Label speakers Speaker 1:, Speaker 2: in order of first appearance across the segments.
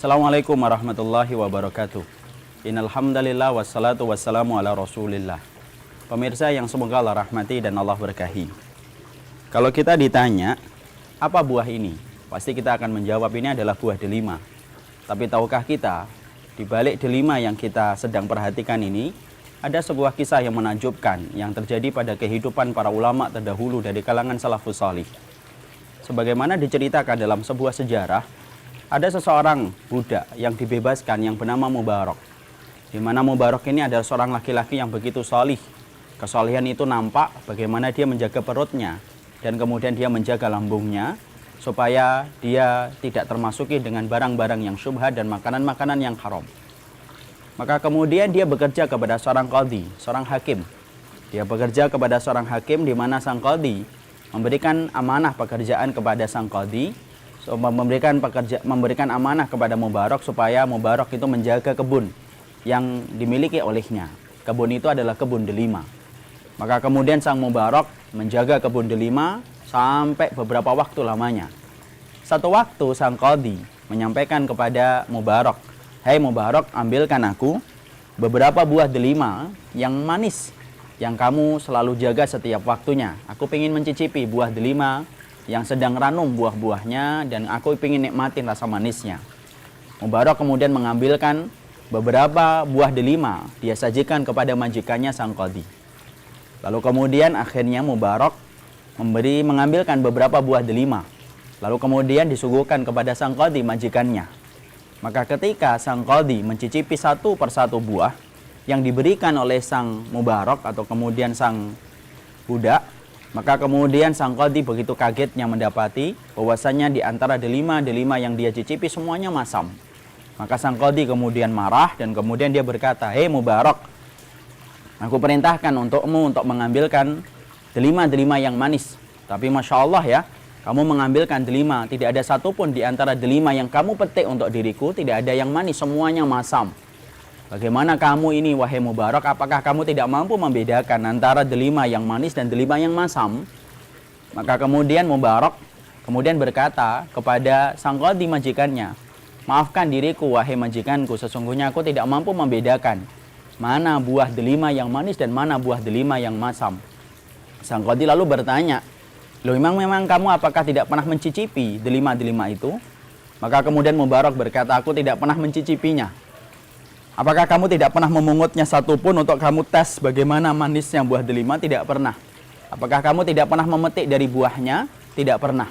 Speaker 1: Assalamualaikum warahmatullahi wabarakatuh. Innal hamdalillah wassalatu wassalamu ala Rasulillah. Pemirsa yang semoga Allah rahmati dan Allah berkahi. Kalau kita ditanya, apa buah ini? Pasti kita akan menjawab ini adalah buah delima. Tapi tahukah kita, di balik delima yang kita sedang perhatikan ini, ada sebuah kisah yang menakjubkan yang terjadi pada kehidupan para ulama terdahulu dari kalangan salafus salih. Sebagaimana diceritakan dalam sebuah sejarah, ada seseorang budak yang dibebaskan yang bernama Mubarak. Di mana Mubarak ini adalah seorang laki-laki yang begitu salih. Kesalihan itu nampak bagaimana dia menjaga perutnya dan kemudian dia menjaga lambungnya supaya dia tidak termasuki dengan barang-barang yang syubhat dan makanan-makanan yang haram. Maka kemudian dia bekerja kepada seorang qadhi, seorang hakim. Dia bekerja kepada seorang hakim di mana sang qadhi memberikan amanah pekerjaan kepada sang qadhi, memberikan amanah kepada Mubarak supaya Mubarak itu menjaga kebun yang dimiliki olehnya. Kebun itu adalah kebun delima. Maka kemudian sang Mubarak menjaga kebun delima sampai beberapa waktu lamanya. Satu waktu sang qadhi menyampaikan kepada Mubarak, "Hei Mubarak, ambilkan aku beberapa buah delima yang manis yang kamu selalu jaga setiap waktunya. Aku ingin mencicipi buah delima yang sedang ranum buah-buahnya dan aku ingin nikmatin rasa manisnya." Mubarak kemudian mengambilkan beberapa buah delima, dia sajikan kepada majikannya sang qadhi. Lalu kemudian akhirnya Mubarak mengambilkan beberapa buah delima. Lalu kemudian disuguhkan kepada sang qadhi majikannya. Maka ketika sang qadhi mencicipi satu persatu buah yang diberikan oleh sang Mubarak atau kemudian sang budak, maka kemudian sang qadhi begitu kagetnya mendapati bahwasanya di antara delima yang dia cicipi semuanya masam. Maka sang qadhi kemudian marah dan kemudian dia berkata, "Hei Mubarak, aku perintahkan untukmu untuk mengambilkan delima yang manis. Tapi Masya Allah ya, kamu mengambilkan delima, tidak ada satupun di antara delima yang kamu petik untuk diriku, tidak ada yang manis, semuanya masam. Bagaimana kamu ini wahai Mubarak, apakah kamu tidak mampu membedakan antara delima yang manis dan delima yang masam?" Maka kemudian Mubarak kemudian berkata kepada sang qadhi majikannya, "Maafkan diriku wahai majikanku, sesungguhnya aku tidak mampu membedakan mana buah delima yang manis dan mana buah delima yang masam." Sang qadhi lalu bertanya, "Loh memang kamu apakah tidak pernah mencicipi delima itu?" Maka kemudian Mubarak berkata, "Aku tidak pernah mencicipinya." "Apakah kamu tidak pernah memungutnya satupun untuk kamu tes bagaimana manisnya buah delima?" "Tidak pernah." "Apakah kamu tidak pernah memetik dari buahnya?" "Tidak pernah."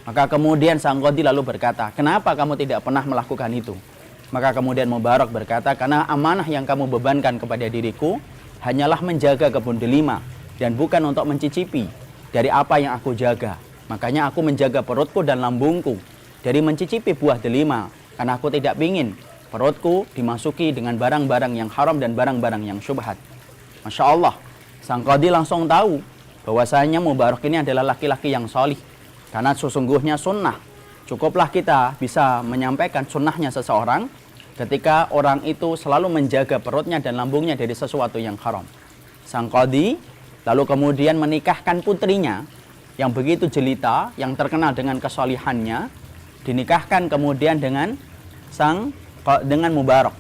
Speaker 1: Maka kemudian sang qadhi lalu berkata, "Kenapa kamu tidak pernah melakukan itu?" Maka kemudian Mubarak berkata, "Karena amanah yang kamu bebankan kepada diriku hanyalah menjaga kebun delima dan bukan untuk mencicipi dari apa yang aku jaga. Makanya aku menjaga perutku dan lambungku dari mencicipi buah delima, karena aku tidak ingin perutku dimasuki dengan barang-barang yang haram dan barang-barang yang syubhat." Masya Allah, sang qadhi langsung tahu bahwasanya Mubarak ini adalah laki-laki yang salih. Karena sesungguhnya sunnah, cukuplah kita bisa menyampaikan sunnahnya seseorang ketika orang itu selalu menjaga perutnya dan lambungnya dari sesuatu yang haram. Sang qadhi lalu kemudian menikahkan putrinya yang begitu jelita, yang terkenal dengan kesalihannya, dinikahkan kemudian dengan Mubarak.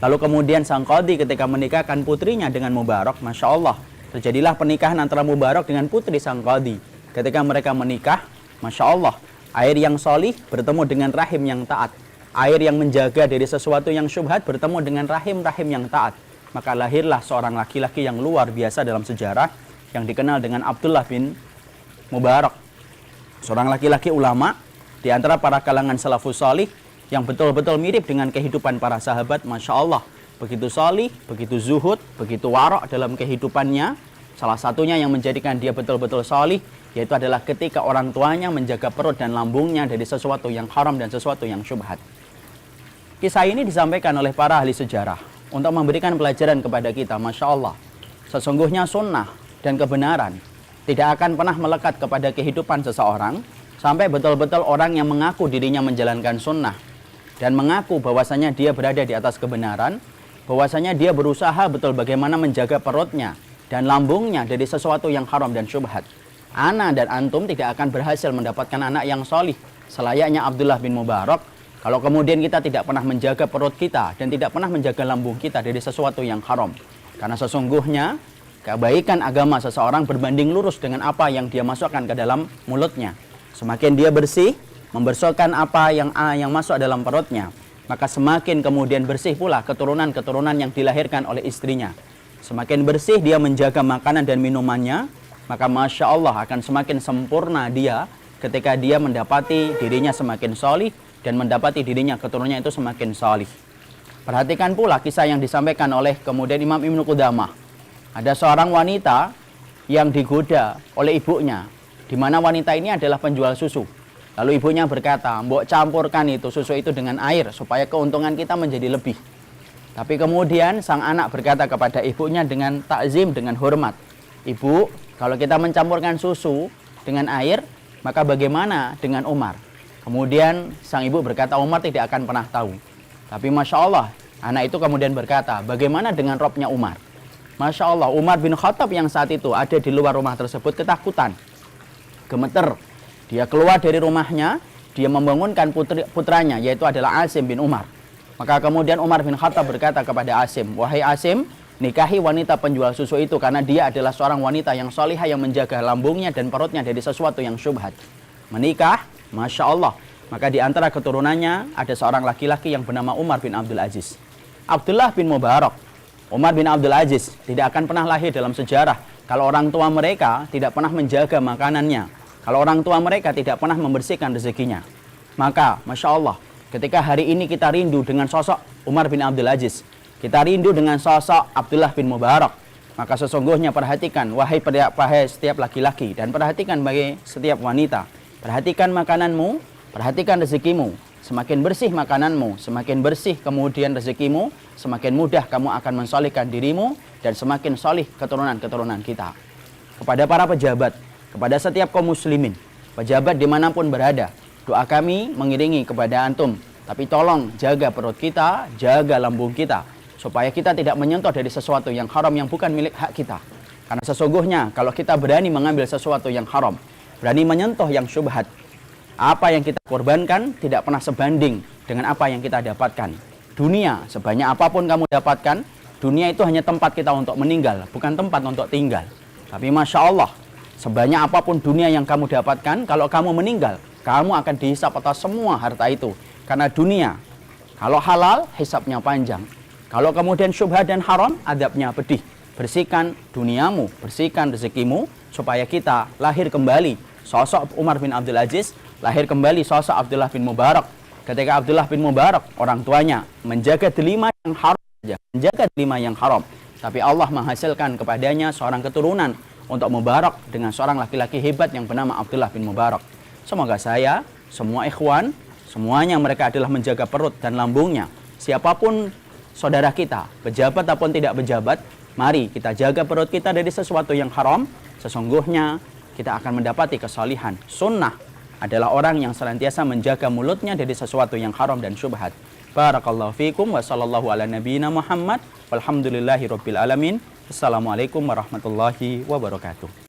Speaker 1: Lalu kemudian sang qadhi ketika menikahkan putrinya dengan Mubarak, Masya Allah, terjadilah pernikahan antara Mubarak dengan putri sang qadhi. Ketika mereka menikah, Masya Allah, air yang solih bertemu dengan rahim yang taat. Air yang menjaga dari sesuatu yang syubhat bertemu dengan rahim-rahim yang taat. Maka lahirlah seorang laki-laki yang luar biasa dalam sejarah yang dikenal dengan Abdullah bin Mubarak. Seorang laki-laki ulama di antara para kalangan salafus salih yang betul-betul mirip dengan kehidupan para sahabat. Masya Allah, begitu salih, begitu zuhud, begitu warak dalam kehidupannya. Salah satunya yang menjadikan dia betul-betul salih yaitu adalah ketika orang tuanya menjaga perut dan lambungnya dari sesuatu yang haram dan sesuatu yang syubhat. Kisah ini disampaikan oleh para ahli sejarah untuk memberikan pelajaran kepada kita. Masya Allah, sesungguhnya sunnah dan kebenaran tidak akan pernah melekat kepada kehidupan seseorang sampai betul-betul orang yang mengaku dirinya menjalankan sunnah dan mengaku bahwasanya dia berada di atas kebenaran, bahwasanya dia berusaha betul bagaimana menjaga perutnya dan lambungnya dari sesuatu yang haram dan syubhat. Ana dan antum tidak akan berhasil mendapatkan anak yang solih selayaknya Abdullah bin Mubarak Kalau kemudian kita tidak pernah menjaga perut kita dan tidak pernah menjaga lambung kita dari sesuatu yang haram. Karena sesungguhnya kebaikan agama seseorang berbanding lurus dengan apa yang dia masukkan ke dalam mulutnya. Semakin dia bersih, membersihkan apa yang masuk dalam perutnya, maka semakin kemudian bersih pula keturunan-keturunan yang dilahirkan oleh istrinya. Semakin bersih dia menjaga makanan dan minumannya, maka Masya Allah akan semakin sempurna dia ketika dia mendapati dirinya semakin solih dan mendapati dirinya keturunannya itu semakin solih. Perhatikan pula kisah yang disampaikan oleh kemudian Imam Ibnu Qudamah. Ada seorang wanita yang digoda oleh ibunya, di mana wanita ini adalah penjual susu. Lalu ibunya berkata, "Mbok campurkan itu susu itu dengan air supaya keuntungan kita menjadi lebih." Tapi kemudian sang anak berkata kepada ibunya dengan takzim, dengan hormat, "Ibu, kalau kita mencampurkan susu dengan air, maka bagaimana dengan Umar?" Kemudian sang ibu berkata, "Umar tidak akan pernah tahu." Tapi Masya Allah, anak itu kemudian berkata, "Bagaimana dengan Robnya Umar?" Masya Allah, Umar bin Khattab yang saat itu ada di luar rumah tersebut ketakutan, gemeter. Dia keluar dari rumahnya, dia membangunkan putranya, yaitu adalah Asim bin Umar. Maka kemudian Umar bin Khattab berkata kepada Asim, "Wahai Asim, nikahi wanita penjual susu itu karena dia adalah seorang wanita yang solihah yang menjaga lambungnya dan perutnya dari sesuatu yang syubhat." Menikah, Masya Allah. Maka di antara keturunannya ada seorang laki-laki yang bernama Umar bin Abdul Aziz. Abdullah bin Mubarak, Umar bin Abdul Aziz tidak akan pernah lahir dalam sejarah kalau orang tua mereka tidak pernah menjaga makanannya, kalau orang tua mereka tidak pernah membersihkan rezekinya. Maka Masya Allah, ketika hari ini kita rindu dengan sosok Umar bin Abdul Aziz, kita rindu dengan sosok Abdullah bin Mubarak, maka sesungguhnya perhatikan, wahai setiap laki-laki, dan perhatikan bagi setiap wanita, perhatikan makananmu, perhatikan rezekimu. Semakin bersih makananmu, semakin bersih kemudian rezekimu, semakin mudah kamu akan mensolihkan dirimu dan semakin solih keturunan-keturunan kita. Kepada para pejabat, kepada setiap kaum muslimin, pejabat dimanapun berada, doa kami mengiringi kepada antum. Tapi tolong jaga perut kita, jaga lambung kita, supaya kita tidak menyentuh dari sesuatu yang haram yang bukan milik hak kita. Karena sesungguhnya kalau kita berani mengambil sesuatu yang haram, berani menyentuh yang syubhat, apa yang kita korbankan tidak pernah sebanding dengan apa yang kita dapatkan. Dunia, sebanyak apapun kamu dapatkan, dunia itu hanya tempat kita untuk meninggal, bukan tempat untuk tinggal. Tapi Masya Allah, sebanyak apapun dunia yang kamu dapatkan, kalau kamu meninggal, kamu akan dihisap atas semua harta itu. Karena dunia, kalau halal, hisapnya panjang. Kalau kemudian syubhat dan haram, adabnya pedih. Bersihkan duniamu, bersihkan rezekimu, supaya kita lahir kembali sosok Umar bin Abdul Aziz, lahir kembali sosok Abdullah bin Mubarak. Ketika Abdullah bin Mubarak, orang tuanya menjaga delima yang haram saja, menjaga delima yang haram, tapi Allah menghasilkan kepadanya seorang keturunan untuk Mubarak dengan seorang laki-laki hebat yang bernama Abdullah bin Mubarak. Semoga saya, semua ikhwan, semuanya mereka adalah menjaga perut dan lambungnya. Siapapun saudara kita, pejabat ataupun tidak pejabat, mari kita jaga perut kita dari sesuatu yang haram. Sesungguhnya kita akan mendapati kesalihan. Sunnah adalah orang yang senantiasa menjaga mulutnya dari sesuatu yang haram dan syubhat. Barakallahu fikum wa sallallahu ala nabiyyina Muhammad walhamdulillahi rabbil alamin. Assalamualaikum warahmatullahi wabarakatuh.